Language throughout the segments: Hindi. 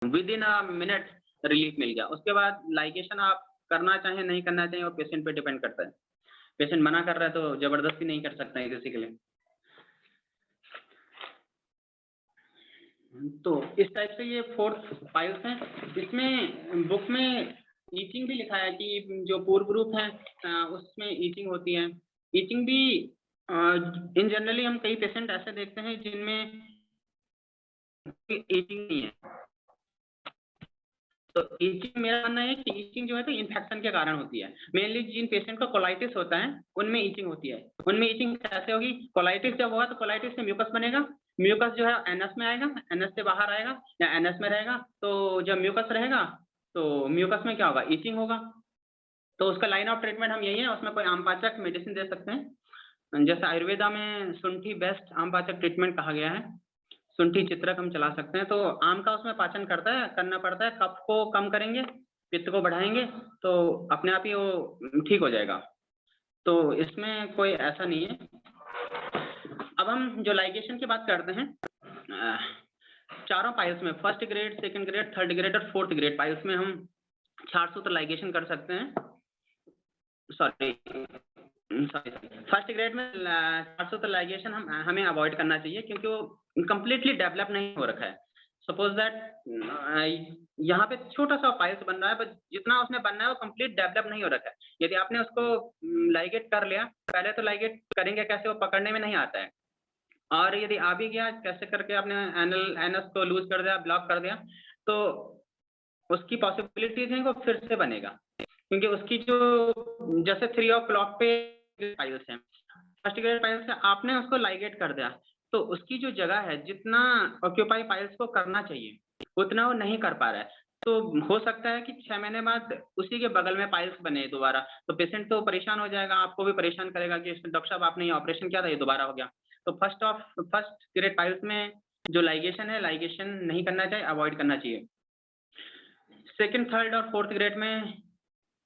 With in a minute relief मिल गया। उसके बाद लाइगेशन आप करना चाहें नहीं करना चाहें वो पेशेंट पे डिपेंड करता है। पेशेंट मना कर रहा है तो जबरदस्ती नहीं कर सकते हैं किसी के लिए। तो इस टाइप से ये 4 फाइल्स हैं। इसमें बुक में ईचिंग भी लिखा है कि जो पूर्व ग्रुप है उसमें ईचिंग होती है। ईचिंग भी इन जनरली हम कई पेशेंट ऐसे देखते हैं जिनमें ईचिंग नहीं है। तो ईचिंग मेरा मानना है कि ईचिंग जो है तो इन्फेक्शन के कारण होती है। मेनली जिन पेशेंट को कोलाइटिस होता है उनमें ईचिंग होती है। उनमें ईचिंग कैसे होगी? कोलाइटिस जब होगा तो कोलाइटिस से म्यूकस बनेगा। म्यूकस जो है एनस में आएगा, एनस से बाहर आएगा या एनस में रहेगा। तो जब म्यूकस रहेगा तो म्यूकस में क्या होगा? ईचिंग होगा। तो उसका लाइन ऑफ ट्रीटमेंट हम यही है, उसमें कोई आमपाचक मेडिसिन दे सकते हैं। जैसे आयुर्वेदा में शुंठी बेस्ट आमपाचक ट्रीटमेंट कहा गया है। शुंठी चित्रक हम चला सकते हैं। तो आम का उसमें पाचन करना पड़ता है। कफ को कम करेंगे, पित्त को बढ़ाएंगे तो अपने आप ही वो ठीक हो जाएगा। तो इसमें कोई ऐसा नहीं है। अब हम जो लाइगेशन की बात करते हैं, चारों पाइल्स में first grade, second grade, third grade और फोर्थ ग्रेड पाइल्स में हम क्षार सूत्र लाइगेशन कर सकते हैं। सॉरी फर्स्ट ग्रेड में क्षार सूत्र लाइगेशन हमें अवॉइड करना चाहिए क्योंकि वो कंप्लीटली डेवलप नहीं हो रखा है। सपोज दैट यहाँ पे छोटा सा पाइल्स बन रहा है, बट जितना उसमें बनना है वो कंप्लीट डेवलप नहीं हो रखा है। यदि आपने उसको लाइगेट कर लिया, पहले तो लाइगेट करेंगे कैसे, वो पकड़ने में नहीं आता है। और यदि आ भी गया कैसे करके आपने एनस को लूज कर दिया, ब्लॉक कर दिया, तो उसकी पॉसिबिलिटीज हैं वो फिर से बनेगा क्योंकि उसकी जो जैसे 3 o'clock पे पाइल्स हैं, फर्स्ट ग्रेड पाइल्स है, आपने उसको लाइगेट कर दिया तो उसकी जो जगह है जितना ऑक्यूपाई पाइल्स को करना चाहिए उतना वो नहीं कर पा रहा है। तो हो सकता है कि 6 महीने बाद उसी के बगल में पाइल्स बने दोबारा, तो पेशेंट तो परेशान हो जाएगा, आपको भी परेशान करेगा कि डॉक्टर साहब आपने ये ऑपरेशन किया था, ये दोबारा हो गया। तो फर्स्ट ग्रेड पाइल्स में जो लाइगेशन है, लाइगेशन नहीं करना चाहिए, अवॉइड करना चाहिए। सेकंड, थर्ड और फोर्थ ग्रेड में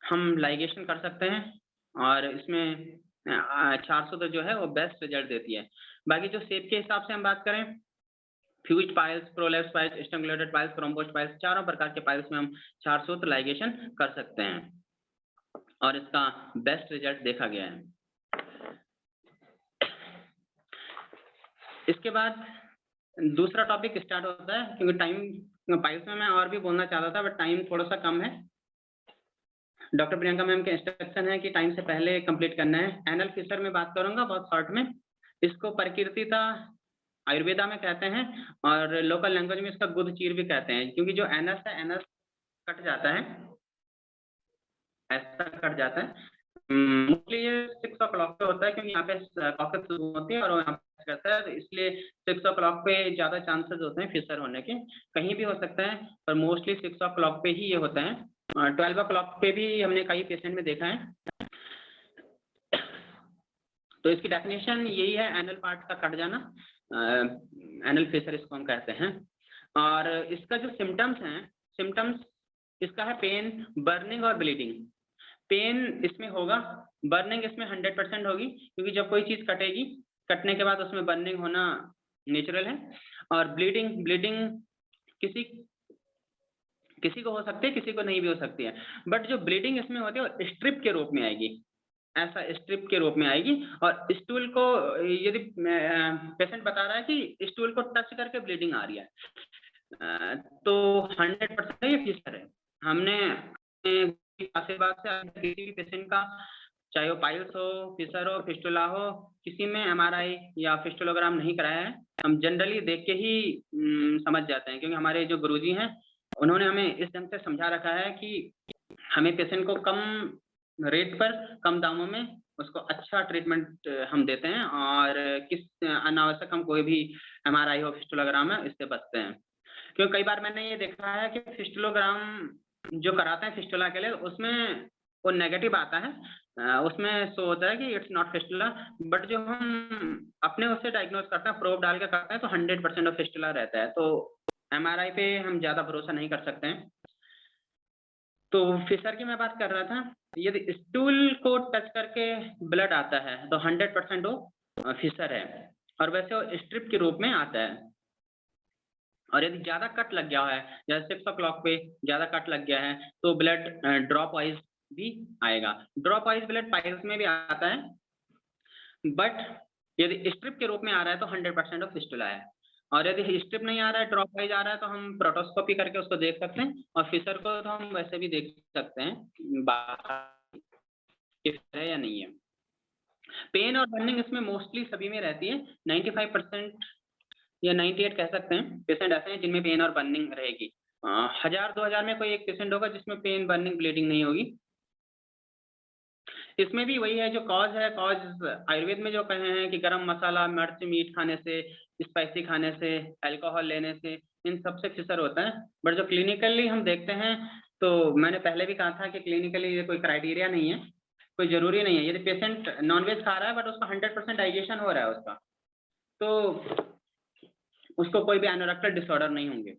हम लाइगेशन कर सकते हैं और इसमें 400 जो है वो बेस्ट रिजल्ट देती है। बाकी जो शेप के हिसाब से हम बात करें, fused piles, prolapse piles, strangulated piles, thrombosed piles, चारों प्रकार के पाइल्स में हम 400 लाइगेशन कर सकते हैं और इसका बेस्ट रिजल्ट देखा गया है। इसके बाद दूसरा टॉपिक स्टार्ट होता है क्योंकि टाइम पाइल्स में मैं और भी बोलना चाहता था बट टाइम थोड़ा सा कम है। डॉक्टर प्रियंका मैम के इंस्ट्रक्शन है कि टाइम से पहले कंप्लीट करना है। एनल फिशर में बात करूंगा बहुत शॉर्ट में। इसको प्रकृतिता आयुर्वेदा में कहते हैं और लोकल लैंग्वेज में इसका गुद चीर भी कहते हैं क्योंकि जो एनस है, एनस कट जाता है, ऐसा कट जाता है। मोस्टली ये 6 o'clock पे होता है क्योंकि यहाँ पे कॉकेट शुरू होती है और यहाँ पे करता है, तो इसलिए 6 o'clock पे ज्यादा चांसेस होते हैं फिशर होने के। कहीं भी हो सकता है पर मोस्टली 6 o'clock पे ही ये होता है। 12 o'clock पे भी हमने कई पेशेंट में देखा है। तो इसकी डेफिनेशन यही है, एनल पार्ट का कट जाना, एनल फिशर इसको हम कहते हैं। और इसका जो सिम्टम्स हैं, सिम्टम्स इसका है पेन, बर्निंग और ब्लीडिंग। पेन इसमें होगा, बर्निंग इसमें 100% होगी क्योंकि जब कोई चीज कटेगी, कटने के बाद उसमें बर्निंग होना नेचुरल है। और ब्लीडिंग किसी को हो सकती है, किसी को नहीं भी हो सकती है, बट जो ब्लीडिंग इसमें होती है वो स्ट्रिप के रूप में आएगी, ऐसा स्ट्रिप के रूप में आएगी। और स्टूल को यदि पेशेंट बता रहा है कि स्टूल को टच करके ब्लीडिंग आ रही है तो 100% ये फिशर है। हमने आशीर्वाद से किसी भी पेशेंट का, चाहे वो पाइल्स हो, फिशर हो, फिस्टुला हो, किसी में एमआरआई या फिस्टुलोग्राम नहीं कराया है। हम जनरली देख के ही समझ जाते हैं क्योंकि हमारे जो गुरुजी हैं उन्होंने हमें इस ढंग से समझा रखा है कि हमें पेशेंट को कम रेट पर, कम दामों में उसको अच्छा ट्रीटमेंट हम देते हैं और किस अनावश्यक हम कोई भी एमआरआई हो, फिस्टुलोग्राम है, इससे बचते हैं। क्योंकि कई बार मैंने ये देखा है कि फिस्टुलोग्राम जो कराते हैं फिस्टुला के लिए उसमें वो नेगेटिव आता है, उसमें शो होता है कि इट्स नॉट फिस्टुला, बट जो हम अपने उससे डायग्नोज करते हैं, प्रोब डाल के करते हैं तो 100% ऑफ फिस्टुला रहता है। तो एमआरआई पे हम ज्यादा भरोसा नहीं कर सकते हैं। तो फिशर की मैं बात कर रहा था, यदि स्टूल को टच करके ब्लड आता है तो 100% वो फिशर है और वैसे वो स्ट्रिप के रूप में आता है। और यदि ज़्यादा कट लग गया है, जैसे 6 o'clock पे ज़्यादा कट लग गया है, तो ब्लड ड्रॉप वाइज भी आएगा। ड्रॉप वाइज ब्लड पाइल्स में भी आता है, बट यदि स्ट्रिप के रूप में आ रहा है तो 100% ऑफ फिस्टुला है। और यदि स्ट्रिप नहीं आ रहा है, ड्रॉप वाइज आ रहा है, तो हम प्रोटोस्कोपी करके उसको देख सकते हैं, और फिशर को तो हम वैसे भी देख सकते हैं कि फिशर है या नहीं है। पेन और बर्निंग इसमें मोस्टली सभी में रहती है। 95% या 98 कह सकते हैं पेशेंट ऐसे हैं जिनमें पेन और बर्निंग रहेगी। 1000-2000 में कोई एक पेशेंट होगा जिसमें पेन, बर्निंग, ब्लीडिंग नहीं होगी। इसमें भी वही है जो कॉज है, कॉज आयुर्वेद में जो कहे हैं कि गरम मसाला, मिर्च, मीट खाने से, स्पाइसी खाने से, अल्कोहल लेने से, इन सब से फिशर होता है। बट जो क्लिनिकली हम देखते हैं, तो मैंने पहले भी कहा था कि क्लिनिकली ये कोई क्राइटेरिया नहीं है, कोई ज़रूरी नहीं है। यदि पेशेंट नॉन-वेज खा रहा है बट उसका 100% डाइजेशन हो रहा है उसका, तो उसको कोई भी एनोरेक्टल डिसऑर्डर नहीं होंगे।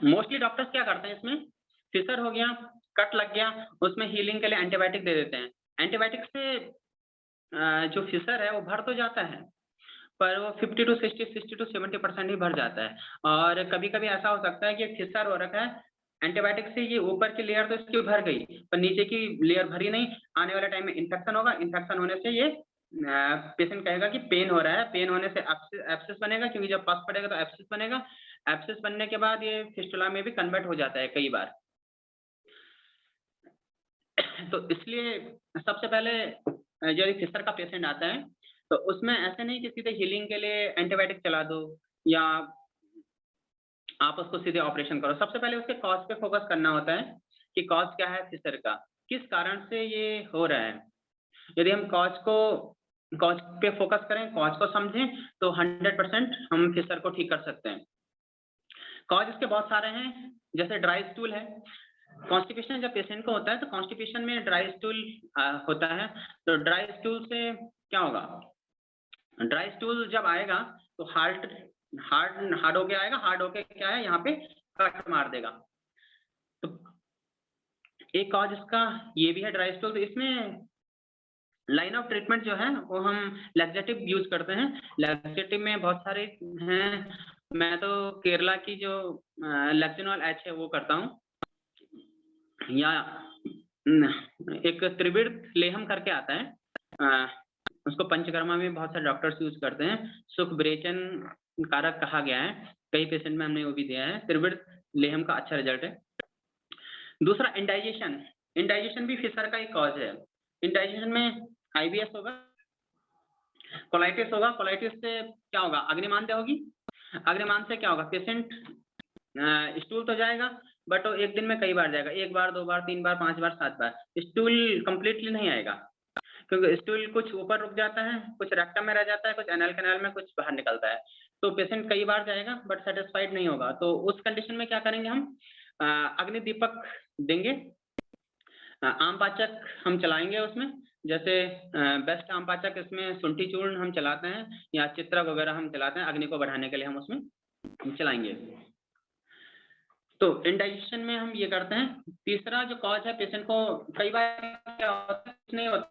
मोस्टली डॉक्टर्स क्या करते हैं इसमें, फिशर हो गया, कट लग गया, उसमें हीलिंग के लिए एंटीबायोटिक दे देते हैं। एंटीबायोटिक से जो फिशर है वो भर तो जाता है, पर वो 50 to 60 to 70% ही भर जाता है। और कभी-कभी ऐसा हो सकता है कि फिशर हो रखा है, एंटीबायोटिक से ये ऊपर की लेयर तो इसकी भर गई, पर नीचे की लेयर भरी नहीं। आने वाले टाइम में इन्फेक्शन होगा, इन्फेक्शन होने से ये पेशेंट कहेगा कि पेन हो रहा है, पेन होने से एब्सेस बनेगा, क्योंकि जब पस पड़ेगा तो एब्सेस बनेगा। एब्सेस बनने के बाद ये फिस्टुला में भी कन्वर्ट हो जाता है कई बार। तो इसलिए सबसे पहले यदि फिशर का पेशेंट आता है, तो उसमें ऐसे नहीं कि सीधे हीलिंग के लिए एंटीबायोटिक चला दो या आप उसको सीधे ऑपरेशन करो। सबसे पहले उसके कॉज पे फोकस करना होता है कि कॉज क्या है फिशर का, किस कारण से ये हो रहा है। यदि हम कॉज पे फोकस करें, कॉज को समझें, तो 100% हम फिशर को ठीक कर सकते हैं। कॉज इसके बहुत सारे हैं, जैसे ड्राई स्टूल है। कॉन्स्टिपेशन जब पेशेंट को होता है, तो कॉन्स्टिपेशन में ड्राई स्टूल होता है। तो ड्राई स्टूल से क्या होगा, ड्राई स्टूल जब आएगा तो हार्ड होके आएगा। हार्ड होके क्या है, यहाँ पे कट मार देगा। तो एक कॉज इसका ये भी है, ड्राई स्टूल। तो इसमें लाइन ऑफ ट्रीटमेंट जो है वो हम लैक्सेटिव यूज करते हैं। लैक्सेटिव में बहुत सारे हैं, मैं तो केरला की जो लैक्सिनॉल एच है वो करता हूँ, या एक त्रिविध लेहम करके आता है, उसको पंचकर्मा में बहुत सारे डॉक्टर्स यूज करते हैं। सुख विरेचन कारक कहा गया है, कई पेशेंट में हमने वो भी दिया है। त्रिविध लेहम का अच्छा रिजल्ट है। दूसरा इंडाइजेशन, इंडाइजेशन भी फिशर का एक कॉज है। इंडाइजेशन में आईबीएस होगा, कोलाइटिस होगा। कोलाइटिस से क्या होगा, अग्निमांद्य होगी। अग्निमांद से क्या होगा, पेशेंट स्टूल तो जाएगा, बट वो एक दिन में कई बार जाएगा, 1 बार, 2 बार, 3 बार, 5 बार, 7 बार। स्टूल कंप्लीटली नहीं आएगा, क्योंकि स्टूल कुछ ऊपर रुक जाता है, कुछ रेक्टम में रह जाता है, कुछ एनल कैनाल में, कुछ बाहर निकलता है। तो पेशेंट कई बार जाएगा बट सेटिस्फाइड नहीं होगा। तो उस कंडीशन में क्या करेंगे हम, अग्नि दीपक देंगे। आम पाचक हम चलाएंगे उसमें, जैसे बेस्ट आम पाचक इसमें शुंठी चूर्ण हम चलाते हैं, या चित्रक वगैरह हम चलाते हैं, अग्नि को बढ़ाने के लिए हम उसमें चलाएंगे। तो इंडाइजेशन में हम ये करते हैं। तीसरा जो कॉज है, पेशेंट को कई बार क्या होता है, कुछ नहीं होता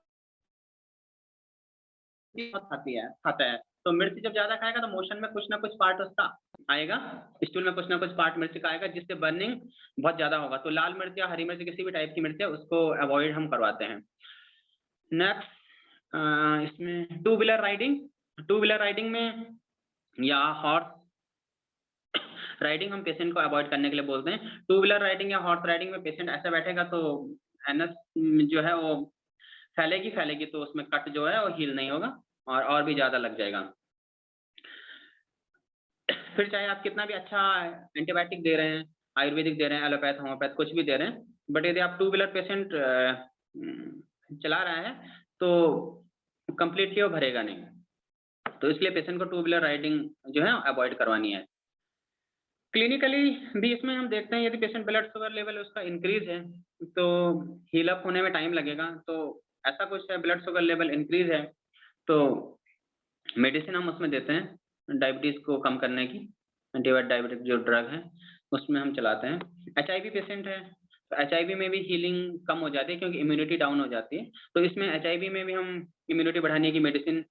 खाता है, तो मिर्च जब ज्यादा खाएगा तो मोशन में कुछ ना कुछ पार्ट उसका आएगा, स्टूल में कुछ ना कुछ पार्ट मिर्च का आएगा, जिससे बर्निंग बहुत ज्यादा होगा। तो लाल मिर्च या हरी मिर्च, किसी भी टाइप की मिर्च है, उसको अवॉइड हम करवाते हैं। नेक्स्ट इसमें टू व्हीलर राइडिंग में या हॉर्स राइडिंग हम पेशेंट को अवॉइड करने के लिए बोलते हैं। टू व्हीलर राइडिंग या हॉर्स राइडिंग में पेशेंट ऐसे बैठेगा तो एनस जो है वो फैलेगी, तो उसमें कट जो है वो हील नहीं होगा और भी ज्यादा लग जाएगा। फिर चाहे आप कितना भी अच्छा एंटीबायोटिक दे रहे हैं, आयुर्वेदिक दे रहे हैं, एलोपैथ, होम्योपैथ, कुछ भी दे रहे हैं, बट यदि आप टू व्हीलर पेशेंट चला रहा है तो कंप्लीटली वो भरेगा नहीं। तो इसलिए पेशेंट को टू व्हीलर राइडिंग जो है अवॉइड करवानी है। क्लिनिकली भी इसमें हम देखते हैं, यदि पेशेंट ब्लड शुगर लेवल उसका इंक्रीज है तो हील अप होने में टाइम लगेगा। तो ऐसा कुछ है, ब्लड शुगर लेवल इंक्रीज है तो मेडिसिन हम उसमें देते हैं डायबिटीज को कम करने की, डायबिटिक जो ड्रग है उसमें हम चलाते हैं। एचआईवी पेशेंट है तो एचआईवी में भी हीलिंग कम हो जाती है, क्योंकि इम्यूनिटी डाउन हो जाती है। तो इसमें एचआईवी में भी हम इम्यूनिटी बढ़ाने की मेडिसिन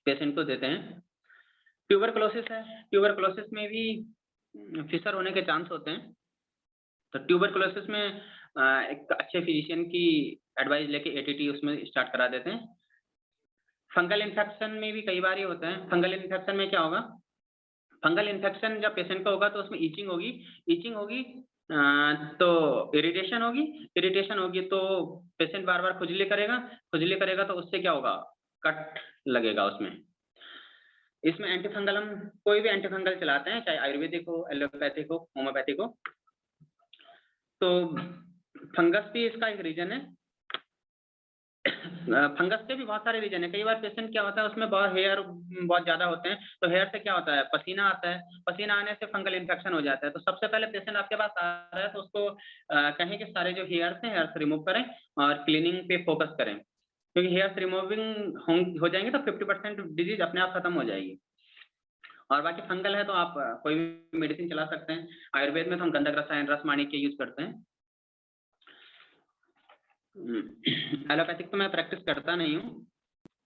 पेशेंट को देते हैं। ट्यूबरकुलोसिस है, ट्यूबरकुलोसिस में भी फिशर होने के चांस होते हैं। तो ट्यूबरकुलोसिस में एक अच्छे फिजिशियन की एडवाइस लेके एटीटी उसमें स्टार्ट करा देते हैं। फंगल इन्फेक्शन में भी कई बार ये होता है। फंगल इन्फेक्शन में क्या होगा, फंगल इन्फेक्शन जब पेशेंट का होगा तो उसमें ईचिंग होगी, ईचिंग होगी तो इरिटेशन होगी, इरिटेशन होगी तो पेशेंट बार-बार खुजली करेगा, खुजली करेगा तो उससे क्या होगा, कट लगेगा उसमें। इसमें एंटीफंगल हम कोई भी एंटीफंगल चलाते हैं, चाहे आयुर्वेदिक हो, एलोपैथिक हो, होम्योपैथिक हो। तो फंगस भी इसका एक रीजन है। फंगस के भी बहुत सारे रीजन है। कई बार पेशेंट क्या होता है उसमें बहुत हेयर बहुत ज्यादा होते हैं, तो हेयर से क्या होता है, पसीना आता है, पसीना आने से फंगल इन्फेक्शन हो जाता है। तो सबसे पहले पेशेंट आपके पास आ रहा है तो उसको कहें कि सारे जो हेयर्स हैं हेयर्स रिमूव करें और क्लीनिंग पे फोकस करें, क्योंकि हेयर्स रिमूविंग हो जाएंगे तो 50% डिजीज अपने आप खत्म हो जाएगी। और बाकी फंगल है तो आप कोई भी मेडिसिन चला सकते हैं। आयुर्वेद में तो हम गंधक रसायन रस माणिक्य यूज करते हैं। एलोपैथिक तो मैं प्रैक्टिस करता नहीं हूँ,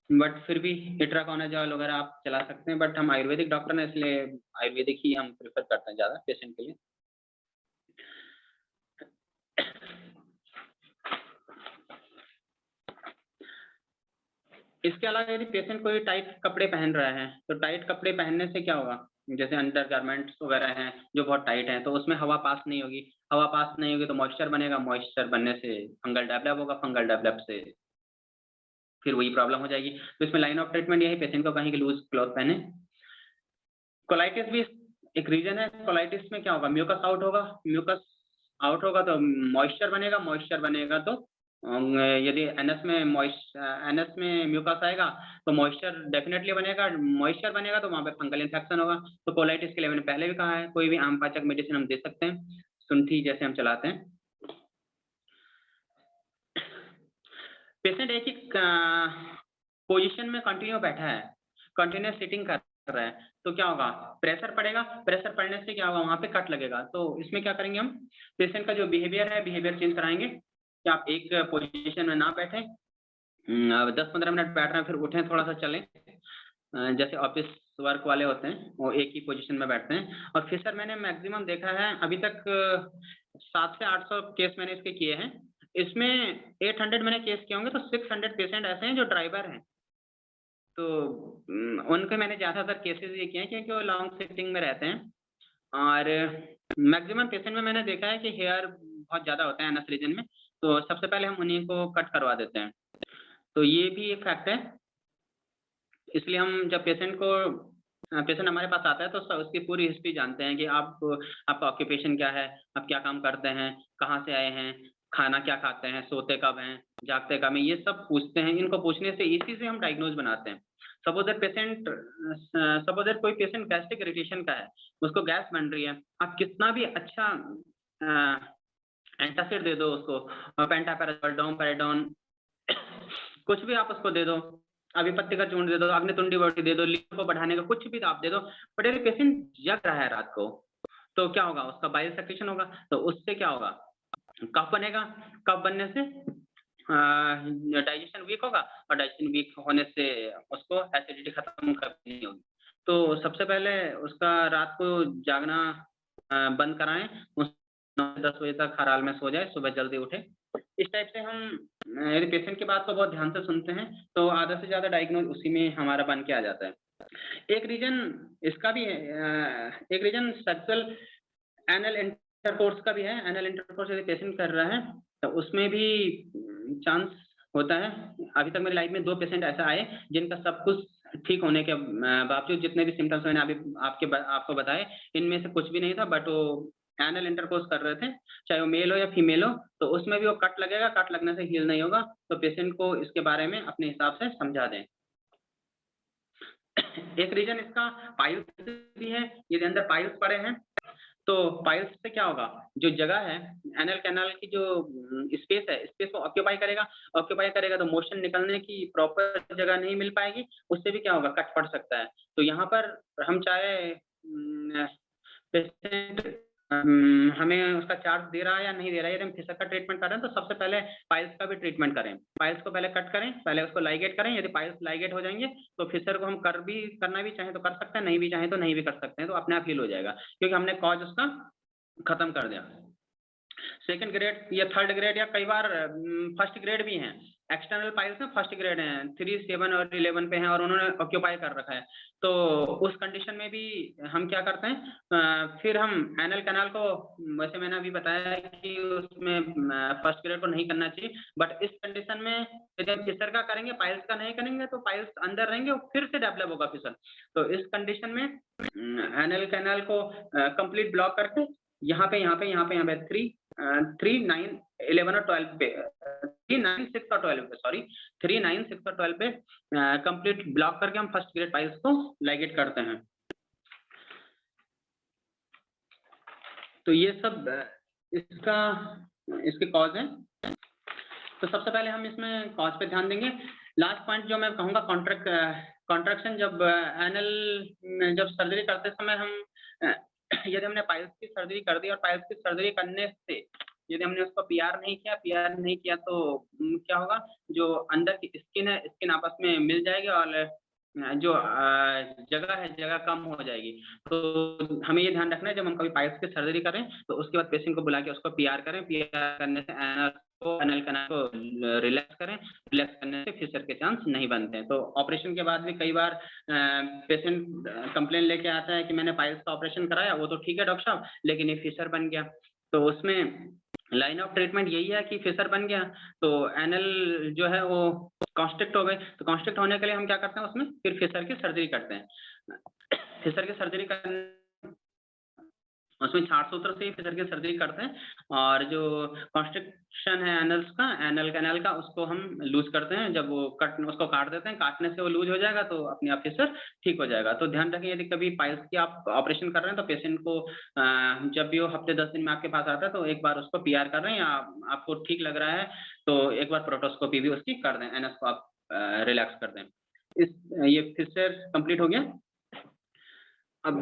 बट फिर भी इट्राकोनाजोल वगैरह आप चला सकते हैं, बट हम आयुर्वेदिक डॉक्टर हैं इसलिए आयुर्वेदिक ही हम प्रेफर करते हैं ज़्यादा पेशेंट के लिए। इसके अलावा यदि पेशेंट कोई टाइट कपड़े पहन रहा है तो टाइट कपड़े पहनने से क्या होगा, जैसे अंडर गारमेंट्स वगैरह हैं जो बहुत टाइट हैं तो उसमें हवा पास नहीं होगी, हवा पास नहीं होगी तो मॉइस्चर बनेगा, मॉइस्चर बनने से फंगल डेवलप होगा, फंगल डेवलप से फिर वही प्रॉब्लम हो जाएगी। तो इसमें लाइन ऑफ ट्रीटमेंट यही पेशेंट को कहीं कि लूज क्लॉथ पहने। कोलाइटिस भी एक रीजन है। कोलाइटिस में क्या होगा, म्यूकस आउट होगा, म्यूकस आउट होगा तो मॉइस्चर बनेगा, मॉइस्चर बनेगा तो यदि एनएस में म्यूकस आएगा तो मॉइस्चर डेफिनेटली बनेगा, मॉइस्चर बनेगा तो वहाँ पे फंगल इन्फेक्शन होगा। तो कोलाइटिस के लिए मैंने पहले भी कहा है कोई भी आम पाचक मेडिसिन हम दे सकते हैं, सुंठी जैसे हम चलाते हैं। पेशेंट एक ही पोजीशन में कंटिन्यू बैठा है, कंटिन्यूस सिटिंग कर रहा है तो क्या होगा, प्रेशर पड़ेगा, प्रेशर पड़ने से क्या होगा, वहाँ पे कट लगेगा। तो इसमें क्या करेंगे हम, पेशेंट का जो बिहेवियर है बिहेवियर चेंज कराएंगे कि आप एक पोजीशन में ना बैठे, 10-15 मिनट बैठ रहे हैं फिर उठें थोड़ा सा चलें। जैसे ऑफिस वर्क वाले होते हैं वो एक ही पोजीशन में बैठते हैं। और फिर सर मैंने मैक्सिमम देखा है अभी तक 700 से 800 केस मैंने इसके किए हैं। इसमें 800 मैंने केस किए होंगे तो 600 पेशेंट ऐसे हैं जो ड्राइवर हैं। तो उनके मैंने ज़्यादातर केसेस ये किए हैं क्योंकि वो लॉन्ग सिटिंग में रहते हैं। और मैक्सिमम पेशेंट में मैंने देखा है कि हेयर बहुत ज़्यादा होता है एनएस रीजन में, तो सबसे पहले हम उन्हीं को कट करवा देते हैं। तो ये भी एक फैक्ट है। इसलिए हम जब पेशेंट हमारे पास आता है तो उसकी पूरी हिस्ट्री जानते हैं कि आपका ऑक्यूपेशन क्या है, आप क्या काम करते हैं, कहाँ से आए हैं, खाना क्या खाते हैं, सोते कब हैं, जागते कब हैं, ये सब पूछते हैं। इनको पूछने से इसी से हम डायग्नोज बनाते हैं। सपोज कोई पेशेंट गैस्ट्रिक इरिटेशन का है, उसको गैस बन रही है, आप कितना भी अच्छा एंटासिड दे दो उसको, पेंटापेराजोल, डोमपेराडोन कुछ भी आप उसको दे दो, अभिपत्ति का चूर्ण दे दो, अग्नितुंडी बॉडी दे दो, लीवर को बढ़ाने का कुछ भी आप दे दो, बट यदि पेशेंट जग रहा है रात को तो क्या होगा, उसका बाइल सेक्रेशन होगा, तो उससे क्या होगा, कफ बनेगा, कफ बनने से डाइजेशन वीक होगा और डाइजेशन वीक होने से उसको एसिडिटी खत्म करनी होगी। तो सबसे पहले उसका रात को जागना बंद कराएं, 9-10 बजे तक हर हाल में सो जाए, सुबह जल्दी उठे। इस टाइप से हम यदि पेशेंट की बात को बहुत ध्यान से सुनते हैं तो आधा से ज़्यादा डायग्नोज उसी में हमारा बन के आ जाता है। एक रीजन इसका भी है, एक रीजन सेक्सुअल एनल इंटरकोर्स का भी है। एनल इंटरकोर्स यदि पेशेंट कर रहा है तो उसमें भी चांस होता है। अभी तक मेरी लाइफ में 2 पेशेंट ऐसा आए जिनका सब कुछ ठीक होने के बावजूद जितने भी सिम्टम्स मैंने अभी आपको बताए इनमें से कुछ भी नहीं था, बट वो एनल इंटरकोर्स कर रहे थे, चाहे वो मेल हो या फीमेल हो, तो उसमें भी वो कट लगेगा, कट लगने से हील नहीं होगा। तो पेशेंट को इसके बारे में अपने हिसाब से समझा दें। एक रीजन इसका पाइल्स भी है। यदि अंदर पाइल्स पड़े हैं तो पाइल्स से क्या होगा, जो जगह है एनल कैनाल की जो स्पेस है, स्पेस को ऑक्यूपाई करेगा तो मोशन निकलने की प्रॉपर जगह नहीं मिल पाएगी, उससे भी क्या होगा, कट पड़ सकता है। तो यहाँ पर हम चाहे पेशेंट हमें उसका चार्ज दे रहा है या नहीं दे रहा है, यदि हम फिशर का ट्रीटमेंट कर रहे हैं तो सबसे पहले पाइल्स का भी ट्रीटमेंट करें। पाइल्स को पहले कट करें, पहले उसको लाइगेट करें। यदि पाइल्स लाइगेट हो जाएंगे तो फिशर को हम करना भी चाहें तो कर सकते हैं, नहीं भी चाहें तो नहीं भी कर सकते हैं, तो अपने आप हील हो जाएगा क्योंकि हमने कॉज उसका खत्म कर दिया। सेकंड ग्रेड या थर्ड ग्रेड या कई बार फर्स्ट ग्रेड भी हैं। एक्सटर्नल पाइल्स में फर्स्ट ग्रेड हैं, 3, 7 और 11 पे हैं और उन्होंने ऑक्यूपाई कर रखा है। तो उस कंडीशन में भी हम क्या करते हैं, फिर हम एनल कैनाल को, वैसे मैंने अभी बताया है कि उसमें फर्स्ट ग्रेड को नहीं करना चाहिए, बट इस कंडीशन में यदि हम फिशर का करेंगे, पाइल्स का नहीं करेंगे तो पाइल्स अंदर रहेंगे और फिर से डेवलप होगा फिशर। तो इस कंडीशन में एनल कैनाल को कंप्लीट ब्लॉक करके यहाँ पे 3, 9, 11 और 12 पे 3, 9, 6 और 12 पे, सॉरी 3, 9, 6 और 12 पे कंप्लीट ब्लॉक करके हम फर्स्ट ग्रेड पाइल्स को लाइगेट करते हैं। तो ये सब इसके कॉज हैं। तो सबसे पहले हम इसमें कॉज पे ध्यान देंगे। लास्ट पॉइंट जो मैं कहूँगा, कॉन्ट्रैक्शन। जब सर्जरी करते समय हम यदि हमने पाइल्स की सर्जरी कर दी और पाइल्स की सर्जरी करने से यदि हमने उसको पीआर नहीं किया तो क्या होगा, जो अंदर की स्किन है, स्किन आपस में मिल जाएगी और जो जगह कम हो जाएगी। तो हमें ये ध्यान रखना है, जब हम कभी पाइल्स की सर्जरी करें तो उसके बाद पेशेंट को बुला के उसको पीआर करें। पीआर करने से एनल कैनाल को रिलैक्स करें। रिलैक्स करने से फिशर के चांस नहीं बनते हैं। तो ऑपरेशन के बाद भी कई बार पेशेंट कंप्लेन लेके आता है कि मैंने पाइल्स का ऑपरेशन कराया, वो तो ठीक है डॉक्टर साहब, लेकिन ये फिशर बन गया। तो उसमें लाइन ऑफ ट्रीटमेंट यही है कि फिशर बन गया तो एनल जो है वो कॉन्स्ट्रिक्ट हो गए। तो कॉन्स्ट्रिक्ट होने के लिए हम क्या करते हैं, उसमें फिर फिशर की सर्जरी करते हैं। फिशर की सर्जरी करने उसमें 4 सूत्र से ही फिशर की सर्जरी करते हैं और जो कॉन्स्ट्रिक्शन है एनल्स का, एनल कैनाल का, उसको हम लूज करते हैं। जब वो उसको काट देते हैं, काटने से वो लूज हो जाएगा तो अपने आप फिशर ठीक हो जाएगा। तो ध्यान रखें, यदि कभी पाइल्स की आप ऑपरेशन कर रहे हैं तो पेशेंट को जब भी वो हफ्ते 10 दिन में आपके पास आता है तो एक बार उसको पीआर कर रहे हैं या आपको ठीक लग रहा है तो एक बार प्रोटोस्कोपी भी उसकी कर दें, एनस को आप रिलैक्स कर दें। ये फिशर कंप्लीट हो गया। अब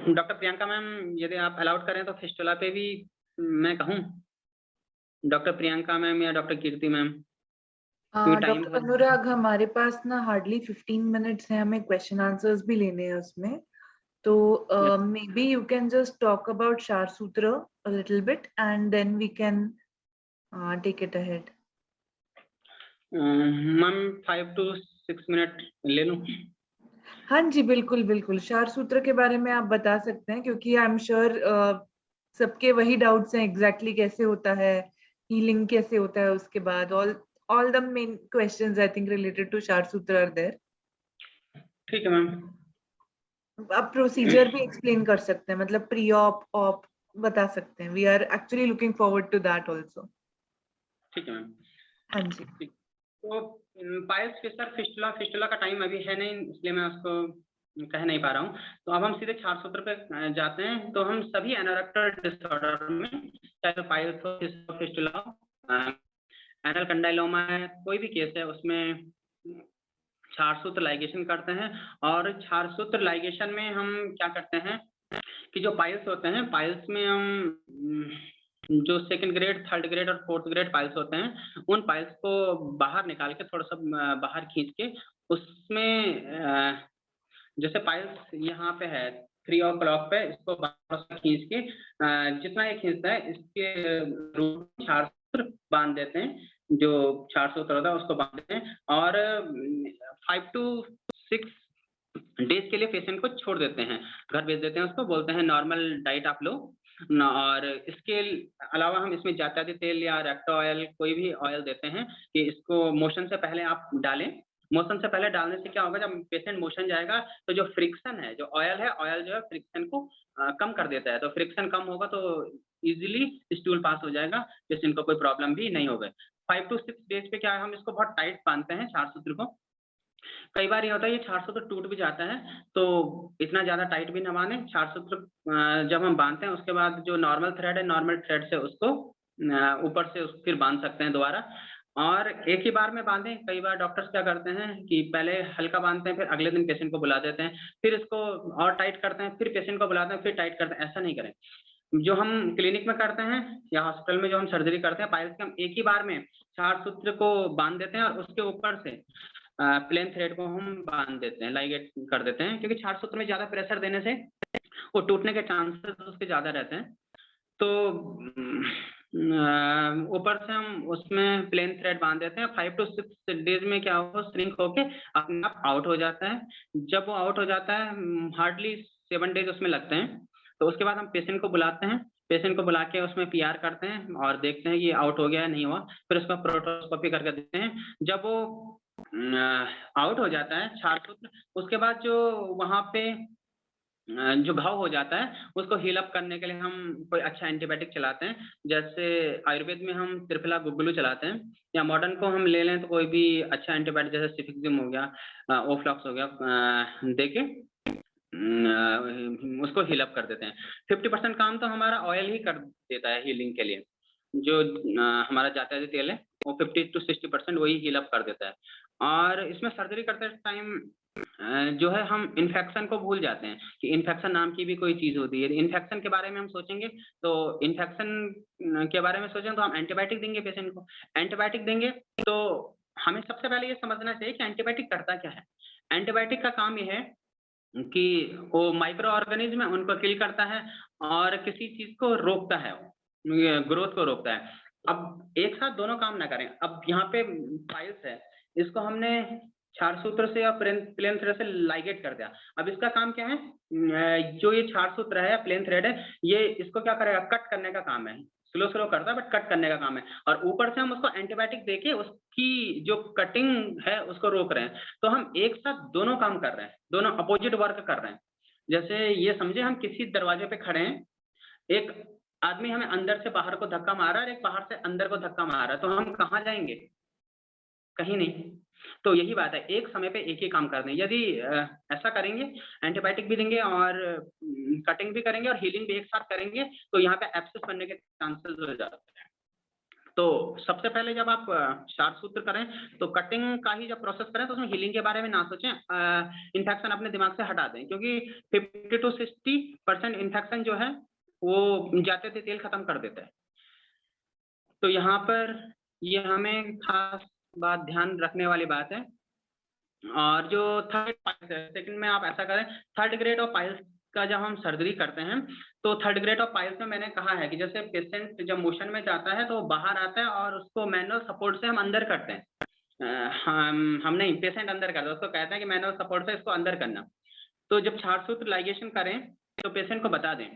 डॉक्टर प्रियंका मैम, यदि आप अलाउड करें तो फिस्टुला पे भी मैं कहूँ, डॉक्टर प्रियंका मैम या डॉक्टर कीर्ति मैम? डॉक्टर अनुराग, हमारे पास ना हार्डली 15 मिनट्स हैं, हमें क्वेश्चन आंसर्स भी लेने हैं उसमें। तो may be you can just talk about kshar sutra a little bit and then we can take it ahead. Ma'am 5 to 6 minute ले लूं? हाँ जी, बिल्कुल बिल्कुल, शार सूत्र के बारे में आप बता सकते हैं क्योंकि आई एम श्योर सबके वही डाउट्स हैं, एग्जैक्टली कैसे होता है, हीलिंग कैसे होता है, उसके बाद all the main questions I think related to शार सूत्र are there. ठीक है मैम। आप प्रोसीजर भी एक्सप्लेन कर सकते हैं, मतलब प्री ऑप बता सकते हैं। We are actually looking forward to that also. ठीक है मैम। हाँ जी। तो पाइल्स फिशर फिस्टुला का टाइम अभी है नहीं, इसलिए मैं उसको कह नहीं पा रहा हूँ। तो अब हम सीधे क्षार सूत्र पे जाते हैं। तो हम सभी एनोरेक्टल डिसऑर्डर में, चाहे पाइल्स हो, फिस्टुला हो, एनल कंडाइलोमा है, कोई भी केस है, उसमें क्षार सूत्र लाइगेशन करते हैं। और क्षार सूत्र लाइगेशन में हम क्या करते हैं कि जो पाइल्स होते हैं, पाइल्स में हम जो सेकंड ग्रेड, थर्ड ग्रेड और फोर्थ ग्रेड पाइल्स होते हैं, उन पाइल्स को बाहर निकाल के थोड़ा सा बाहर खींच के उसमें जैसे पाइल्स यहाँ पे है 3 o'clock पे, इसको बाहर से खींच के जितना ये खींचता है इसके रूप में क्षार सूत्र बांध देते हैं। जो क्षार सूत्र होता है उसको बांध देते हैं और 5 to 6 डेज के लिए पेशेंट को छोड़ देते हैं, घर भेज देते हैं उसको, बोलते हैं नॉर्मल डाइट आप लो। और इसके अलावा हम इसमें जातियाती तेल या रेक्टो ऑयल, कोई भी ऑयल देते हैं कि इसको मोशन से पहले आप डालें। मोशन से पहले डालने से क्या होगा, जब पेशेंट मोशन जाएगा तो जो फ्रिक्शन है, जो ऑयल है, ऑयल जो है फ्रिक्शन को कम कर देता है। तो फ्रिक्शन कम होगा तो इजीली स्टूल पास हो जाएगा, पेशेंट को कोई प्रॉब्लम भी नहीं होगा। 5 to 6 डेज पे क्या है, हम इसको बहुत टाइट बांधते हैं क्षार सूत्र को। कई बार ये होता है ये क्षार सूत्र टूट भी जाता है, तो इतना ज्यादा टाइट भी ना बांधें। क्षार सूत्र जब हम बांधते हैं उसके बाद जो नॉर्मल थ्रेड है, नॉर्मल थ्रेड से उसको ऊपर से फिर बांध सकते हैं दोबारा, और एक ही बार में बांधें। कई बार डॉक्टर्स क्या करते हैं कि पहले हल्का बांधते हैं, फिर अगले दिन पेशेंट को बुला देते हैं, फिर इसको और टाइट करते हैं, फिर पेशेंट को बुलाते हैं, फिर टाइट करते हैं। ऐसा नहीं करें। जो हम क्लिनिक में करते हैं या हॉस्पिटल में जो हम सर्जरी करते हैं, पाइल्स के हम एक ही बार में 4 सूत्र को बांध देते हैं और उसके ऊपर से प्लेन थ्रेड को हम बांध देते हैं, लाइगेट कर देते हैं, क्योंकि 4 सूत्र में ज्यादा प्रेशर देने से वो टूटने के चांसेस उसके ज्यादा रहते हैं। तो ऊपर से हम उसमें प्लेन थ्रेड बांध देते हैं। 5 to 6 डेज में क्या होगा, श्रिंक होके अपने आप आउट हो जाता है। जब वो आउट हो जाता है, हार्डली 7 डेज उसमें लगते हैं। तो उसके बाद हम पेशेंट को बुलाते हैं, पेशेंट को बुला के उसमें पीआर करते हैं और देखते हैं ये आउट हो गया है नहीं हुआ, फिर उसका प्रोटोस्कोपी करके देखते हैं। जब वो आउट हो जाता है 4 सूत्र, उसके बाद जो वहाँ पे जो घाव हो जाता है उसको हील अप करने के लिए हम कोई अच्छा एंटीबायोटिक चलाते हैं। जैसे आयुर्वेद में हम त्रिफला गुग्गुलू चलाते हैं, या मॉडर्न को हम ले लें तो कोई भी अच्छा एंटीबायोटिक जैसे सिफिक्सिम हो गया, ओफ्लॉक्स हो गया, देके उसको हील अप कर देते हैं। 50% काम तो हमारा ऑयल ही कर देता है हीलिंग के लिए। जो हमारा जाता तेल है वो 50 to 60% वही हील अप कर देता है। और इसमें सर्जरी करते टाइम जो है हम इन्फेक्शन को भूल जाते हैं कि इन्फेक्शन नाम की भी कोई चीज होती है। इन्फेक्शन के बारे में हम सोचेंगे तो इन्फेक्शन के बारे में सोचें तो हम एंटीबायोटिक देंगे पेशेंट को। एंटीबायोटिक देंगे तो हमें सबसे पहले ये समझना चाहिए कि एंटीबायोटिक करता क्या है। एंटीबायोटिक का काम ये है कि वो माइक्रो ऑर्गेनिज्म है उनको किल करता है और किसी चीज को रोकता है, ग्रोथ को रोकता है। अब एक साथ दोनों काम ना करें। अब यहाँ पे पाइल्स है, इसको हमने 4 सूत्र से या प्लेन थ्रेड से लाइगेट कर दिया। अब इसका काम क्या है, जो ये 4 सूत्र है प्लेन थ्रेड है, ये इसको क्या करेगा, कट करने का काम है। स्लो स्लो करता है बट कट करने का काम है। और ऊपर से हम उसको एंटीबायोटिक देके उसकी जो कटिंग है उसको रोक रहे हैं। तो हम एक साथ दोनों काम कर रहे हैं, दोनों अपोजिट वर्क कर रहे हैं। जैसे ये समझे हम किसी दरवाजे पे खड़े हैं, एक आदमी हमें अंदर से बाहर को धक्का मारा और एक बाहर से अंदर को धक्का मारा, तो हम कहाँ जाएंगे, कहीं नहीं। तो यही बात है, एक समय पे एक ही काम करना है। यदि ऐसा करेंगे, एंटीबायोटिक भी देंगे और कटिंग भी करेंगे और हीलिंग भी एक साथ करेंगे, तो यहाँ पे एब्सेस बनने के चांसेस हो जाते हैं। तो सबसे पहले जब आप 4 सूत्र करें तो कटिंग का ही जब प्रोसेस करें तो उसमें हीलिंग के बारे में ना सोचें, इन्फेक्शन अपने दिमाग से हटा दें, क्योंकि 50 to 60% इन्फेक्शन जो है वो जाते थे तेल खत्म कर देता है। तो यहाँ पर ये हमें खास बात ध्यान रखने वाली बात है। और जो थर्ड पाइल्स है, सेकंड में आप ऐसा करें, थर्ड ग्रेड ऑफ पाइल्स का जब हम सर्जरी करते हैं तो थर्ड ग्रेड ऑफ पाइल्स में मैंने कहा है कि जैसे पेशेंट जब मोशन में जाता है तो बाहर आता है और उसको मैनुअल सपोर्ट से हम अंदर करते हैं। हम नहीं, पेशेंट अंदर करता है, उसको कहते हैं कि मैनुअल सपोर्ट से इसको अंदर करना। तो जब 4 सूत्र लाइगेशन करें तो पेशेंट को बता दें